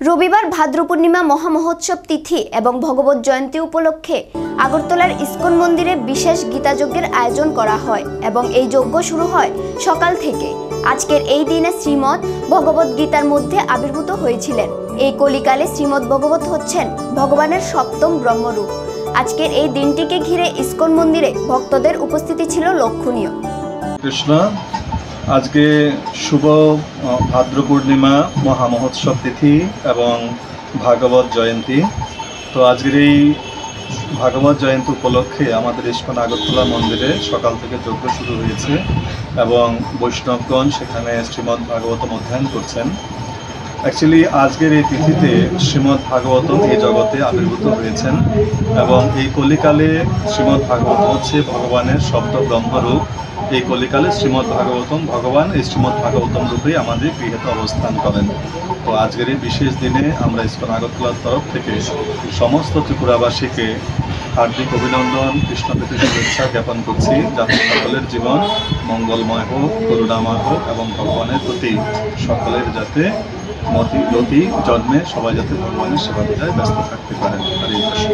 রবিবার ভাদ্র পূর্ণিমা মহামহোৎসব তিথি এবং ভগবত জয়ন্তী উপলক্ষে আগরতলার ইস্কন মন্দিরে বিশেষ গীতাযজ্ঞের আয়োজন করা হয় এবং এই যজ্ঞ শুরু হয় সকাল থেকে। আজকের এই দিনে শ্রীমদ্ ভগবত গীতার মধ্যে আবির্ভূত হয়েছিলেন। এই কলিকালে শ্রীমদ্ ভগবত হচ্ছেন ভগবানের সপ্তম ব্রহ্মরূপ। আজকের এই দিনটিকে ঘিরে ইস্কন মন্দিরে ভক্তদের উপস্থিতি ছিল লক্ষণীয়। কৃষ্ণ আজকে শুভ ভাদ্র পূর্ণিমা মহামহোৎসব তিথি এবং ভাগবত জয়ন্তী। তো আজকের এই ভাগবত জয়ন্তী উপলক্ষে আমাদের ইস্কন আগরতলা মন্দিরে সকাল থেকে যজ্ঞ শুরু হয়েছে এবং বৈষ্ণবগণ সেখানে শ্রীমদ্ ভাগবতম অধ্যয়ন করছেন। অ্যাকচুয়ালি আজকের এই তিথিতে শ্রীমদ্ ভাগবতম এই জগতে আবির্ভূত হয়েছেন এবং এই কলিকালে শ্রীমদ্ ভাগবতম হচ্ছে ভগবানের সপ্ত ব্রহ্মরূপ। এই কলিকালে শ্রীমদ্ ভাগবতম ভগবান এই শ্রীমদ্ ভাগবতম রূপেই আমাদের গৃহেতে অবস্থান করেন। তো আজকের এই বিশেষ দিনে আমরা ইস্কন আগরতলার তরফ থেকে সমস্ত ত্রিপুরাবাসীকে হার্দিক অভিনন্দন, কৃষ্ণপ্রীতি শুভেচ্ছা জ্ঞাপন করছি, যাতে সকলের জীবন মঙ্গলময় হোক, করুণাময় হোক এবং ভগবানের প্রতি সকলের যাতে প্রতি জন্মে সবাই যাতে ভগবানের সেবা পূজায় ব্যস্ত থাকতে পারেন। হরে কৃষ্ণ।